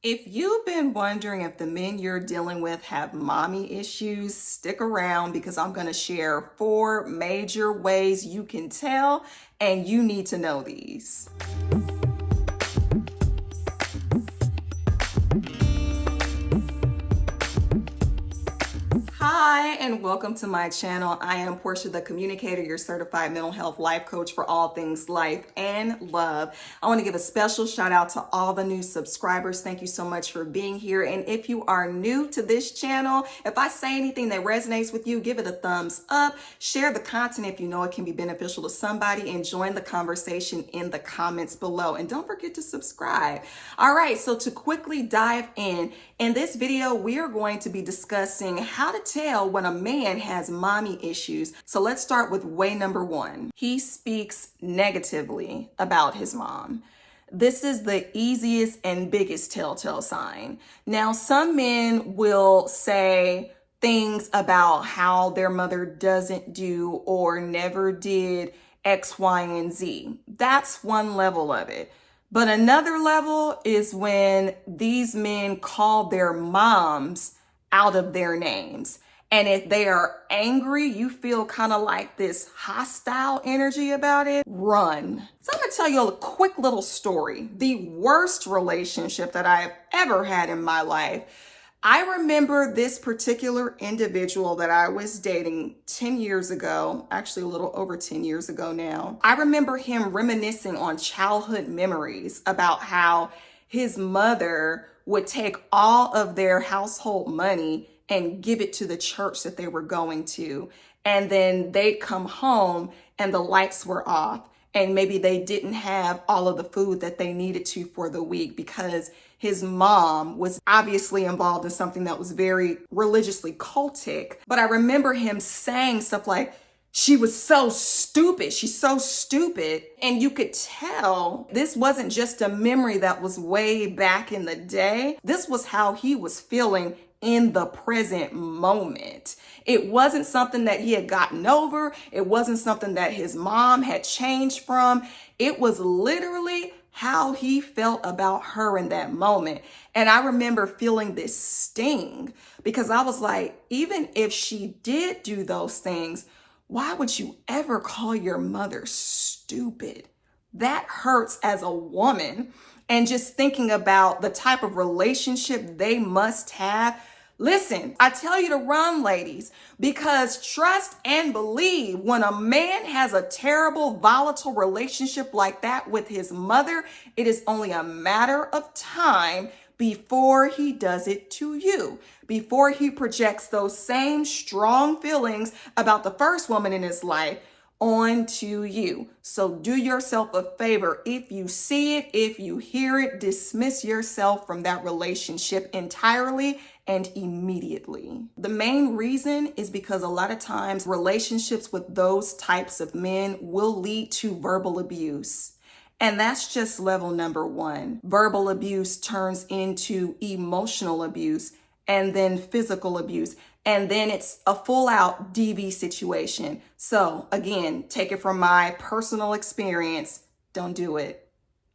If you've been wondering if the men you're dealing with have mommy issues, stick around because I'm going to share 4 major ways you can tell, and you need to know these. Hi, and welcome to my channel. I am Portia, the communicator, your certified mental health life coach for all things life and love. I want to give a special shout out to all the new subscribers. Thank you so much for being here. And if you are new to this channel, if I say anything that resonates with you, give it a thumbs up, share the content if you know it can be beneficial to somebody, and join the conversation in the comments below. And don't forget to subscribe. All right, so to quickly dive in this video, we are going to be discussing how to tell when a man has mommy issues. So let's start with way number 1. He speaks negatively about his mom. This is the easiest and biggest telltale sign. Now, some men will say things about how their mother doesn't do or never did X, Y, and Z. That's one level of it. But another level is when these men call their moms out of their names. And if they are angry, you feel kind of like this hostile energy about it, run. So I'm going to tell you a quick little story. The worst relationship that I've ever had in my life. I remember this particular individual that I was dating 10 years ago, actually a little over 10 years ago now. I remember him reminiscing on childhood memories about how his mother would take all of their household money and give it to the church that they were going to. And then they'd come home and the lights were off. And maybe they didn't have all of the food that they needed to for the week because his mom was obviously involved in something that was very religiously cultic. But I remember him saying stuff like, she was so stupid. She's so stupid. And you could tell this wasn't just a memory that was way back in the day. This was how he was feeling in the present moment. It wasn't something that he had gotten over. It wasn't something that his mom had changed from. It was literally how he felt about her in that moment. And I remember feeling this sting because I was like, even if she did do those things, why would you ever call your mother stupid? That hurts as a woman. And just thinking about the type of relationship they must have. Listen, I tell you to run, ladies, because trust and believe when a man has a terrible, volatile relationship like that with his mother, it is only a matter of time before he does it to you, before he projects those same strong feelings about the first woman in his life onto you. So do yourself a favor. If you see it, if you hear it, dismiss yourself from that relationship entirely and immediately. The main reason is because a lot of times relationships with those types of men will lead to verbal abuse. And that's just level number 1. Verbal abuse turns into emotional abuse and then physical abuse. And then it's a full out DV situation. So again, take it from my personal experience. Don't do it.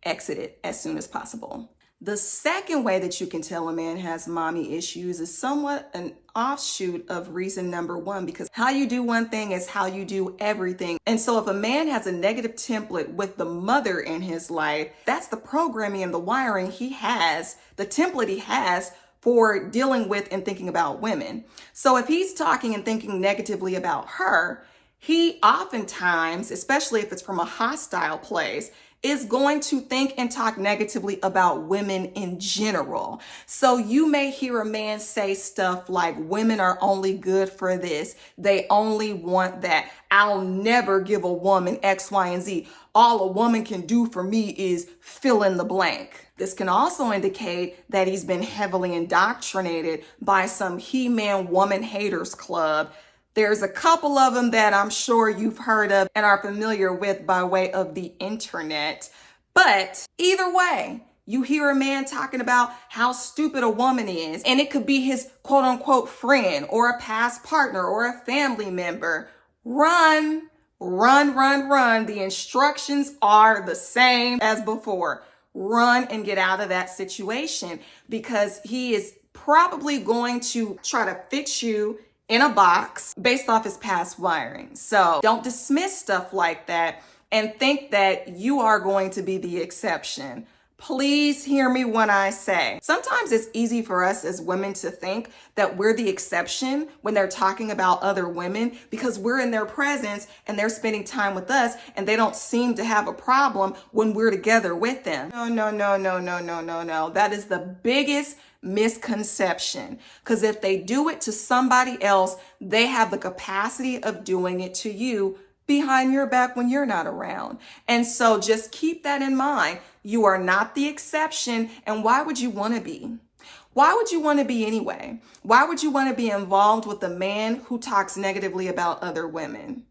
Exit it as soon as possible. The second way that you can tell a man has mommy issues is somewhat an offshoot of reason number 1, because how you do one thing is how you do everything. And so if a man has a negative template with the mother in his life, that's the programming and the wiring he has, the template he has for dealing with and thinking about women. So if he's talking and thinking negatively about her, he oftentimes, especially if it's from a hostile place, is going to think and talk negatively about women in general. So you may hear a man say stuff like, women are only good for this. They only want that. I'll never give a woman X, Y, and Z. All a woman can do for me is fill in the blank. This can also indicate that he's been heavily indoctrinated by some He-Man woman haters club. There's a couple of them that I'm sure you've heard of and are familiar with by way of the internet. But either way, you hear a man talking about how stupid a woman is, and it could be his quote unquote friend or a past partner or a family member. Run, run, run, run. The instructions are the same as before. run and get out of that situation, because he is probably going to try to fit you in a box based off his past wiring. So don't dismiss stuff like that and think that you are going to be the exception. Please hear me when I say, sometimes it's easy for us as women to think that we're the exception when they're talking about other women, because we're in their presence and they're spending time with us and they don't seem to have a problem when we're together with them. No, no, no, no, no, no, no, no. That is the biggest misconception, because if they do it to somebody else, they have the capacity of doing it to you behind your back when you're not around. And so just keep that in mind. You are not the exception. And why would you want to be? Why would you want to be anyway? Why would you want to be involved with a man who talks negatively about other women?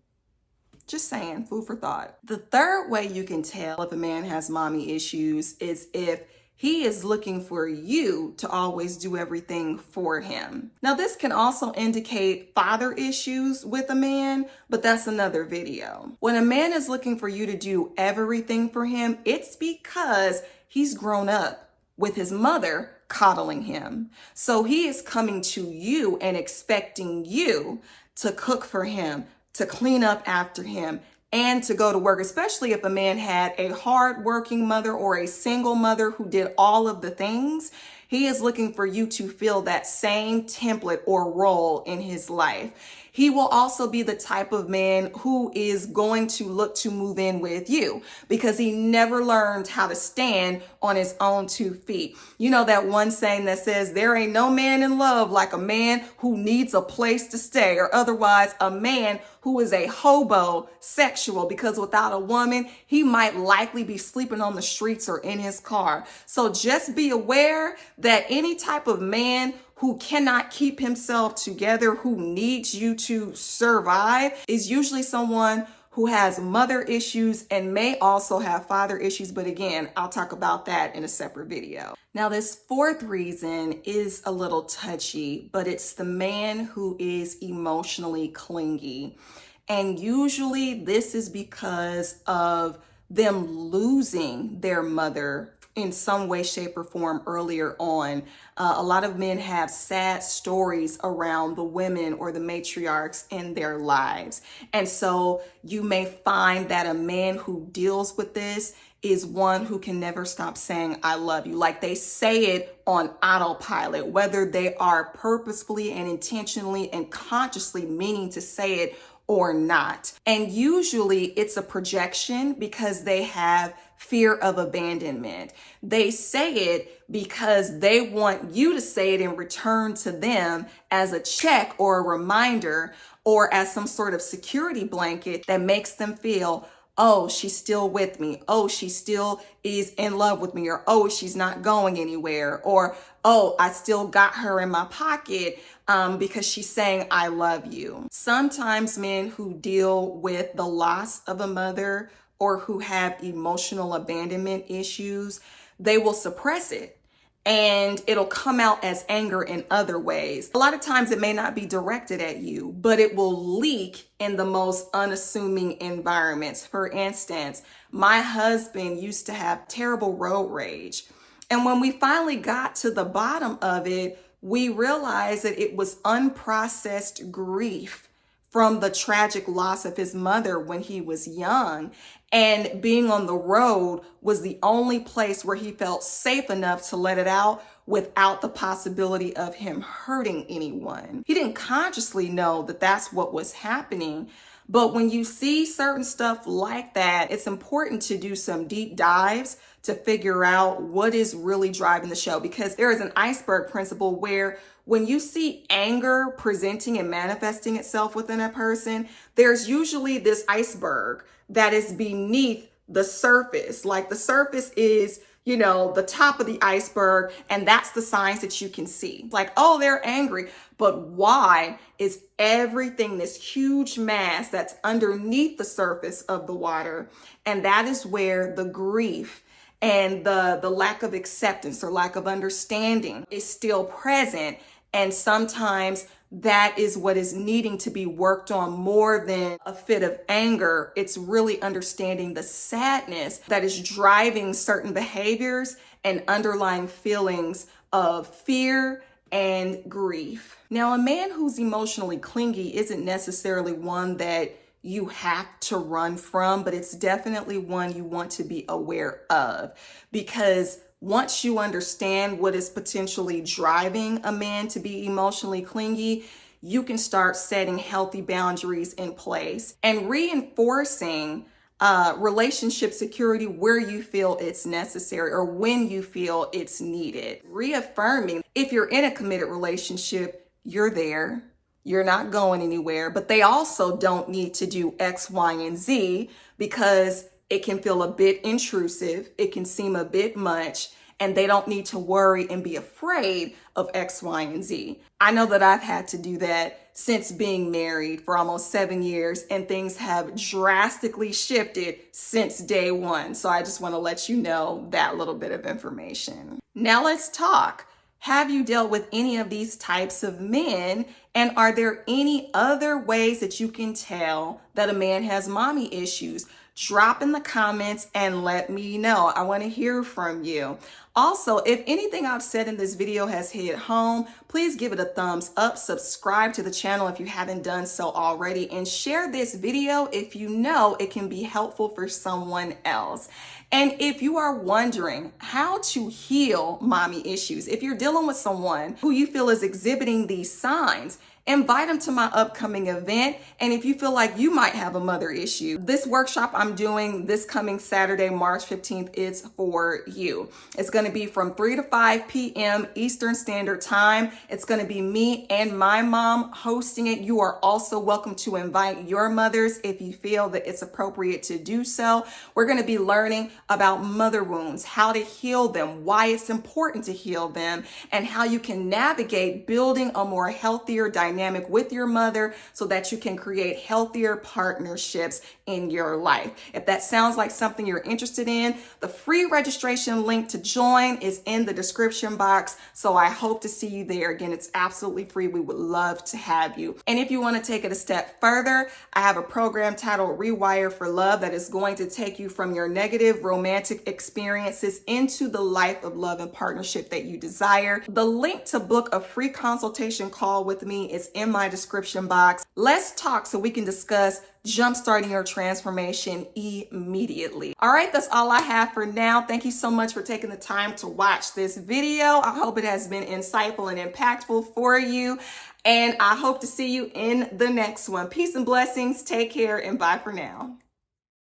Just saying, food for thought. The third way you can tell if a man has mommy issues is if he is looking for you to always do everything for him. Now, this can also indicate father issues with a man, but that's another video. When a man is looking for you to do everything for him, it's because he's grown up with his mother coddling him. So he is coming to you and expecting you to cook for him, to clean up after him, and to go to work, especially if a man had a hardworking mother or a single mother who did all of the things. He is looking for you to fill that same template or role in his life. He will also be the type of man who is going to look to move in with you because he never learned how to stand on his own 2 feet. You know that one saying that says, there ain't no man in love like a man who needs a place to stay, or otherwise a man who is a hobosexual, because without a woman, he might likely be sleeping on the streets or in his car. So just be aware that any type of man who cannot keep himself together, who needs you to survive, is usually someone who has mother issues and may also have father issues. But again, I'll talk about that in a separate video. Now, this fourth reason is a little touchy, but it's the man who is emotionally clingy. And usually this is because of them losing their mother in some way, shape, or form earlier on. A lot of men have sad stories around the women or the matriarchs in their lives. And so you may find that a man who deals with this is one who can never stop saying, I love you. Like they say it on autopilot, whether they are purposefully and intentionally and consciously meaning to say it or not. And usually it's a projection because they have fear of abandonment. They say it because they want you to say it in return to them as a check or a reminder or as some sort of security blanket that makes them feel, oh, she's still with me. Oh, she still is in love with me. Or, oh, she's not going anywhere. Or, oh, I still got her in my pocket because she's saying, I love you. Sometimes men who deal with the loss of a mother or who have emotional abandonment issues, they will suppress it. And it'll come out as anger in other ways. A lot of times it may not be directed at you, but it will leak in the most unassuming environments. For instance, my husband used to have terrible road rage. And when we finally got to the bottom of it, we realized that it was unprocessed grief from the tragic loss of his mother when he was young. And being on the road was the only place where he felt safe enough to let it out without the possibility of him hurting anyone. He didn't consciously know that that's what was happening. But when you see certain stuff like that, it's important to do some deep dives to figure out what is really driving the show, because there is an iceberg principle where when you see anger presenting and manifesting itself within a person, there's usually this iceberg that is beneath the surface. Like the surface is, you know, the top of the iceberg, and that's the signs that you can see. Like, oh, they're angry. But why is everything this huge mass that's underneath the surface of the water? And that is where the grief and the lack of acceptance or lack of understanding is still present. And sometimes that is what is needing to be worked on more than a fit of anger. It's really understanding the sadness that is driving certain behaviors and underlying feelings of fear and grief. Now, a man who's emotionally clingy isn't necessarily one that you have to run from, but it's definitely one you want to be aware of, because once you understand what is potentially driving a man to be emotionally clingy, you can start setting healthy boundaries in place and reinforcing relationship security where you feel it's necessary or when you feel it's needed. Reaffirming if you're in a committed relationship, you're there. You're not going anywhere, but they also don't need to do X, Y, and Z, because it can feel a bit intrusive. It can seem a bit much, and they don't need to worry and be afraid of X, Y, and Z. I know that I've had to do that since being married for almost 7 years, and things have drastically shifted since day one. So I just want to let you know that little bit of information. Now let's talk. Have you dealt with any of these types of men? And are there any other ways that you can tell that a man has mommy issues? Drop in the comments and let me know. I want to hear from you. Also, if anything I've said in this video has hit home, please give it a thumbs up, subscribe to the channel if you haven't done so already, and share this video if you know it can be helpful for someone else. And if you are wondering how to heal mommy issues, if you're dealing with someone who you feel is exhibiting these signs, invite them to my upcoming event. And if you feel like you might have a mother issue, this workshop I'm doing this coming Saturday, March 15th, is for you. It's going to be from 3 to 5 p.m. Eastern Standard Time. It's going to be me and my mom hosting it. You are also welcome to invite your mothers if you feel that it's appropriate to do so. We're going to be learning about mother wounds, how to heal them, why it's important to heal them, and how you can navigate building a more healthier dynamic with your mother so that you can create healthier partnerships in your life. If that sounds like something you're interested in, the free registration link to join is in the description box. So I hope to see you there. Again, it's absolutely free. We would love to have you. And if you want to take it a step further, I have a program titled Rewire for Love that is going to take you from your negative romantic experiences into the life of love and partnership that you desire. The link to book a free consultation call with me is in my description box. Let's talk so we can discuss jumpstarting your transformation immediately. All right, that's all I have for now. Thank you so much for taking the time to watch this video. I hope it has been insightful and impactful for you. And I hope to see you in the next one. Peace and blessings. Take care and bye for now.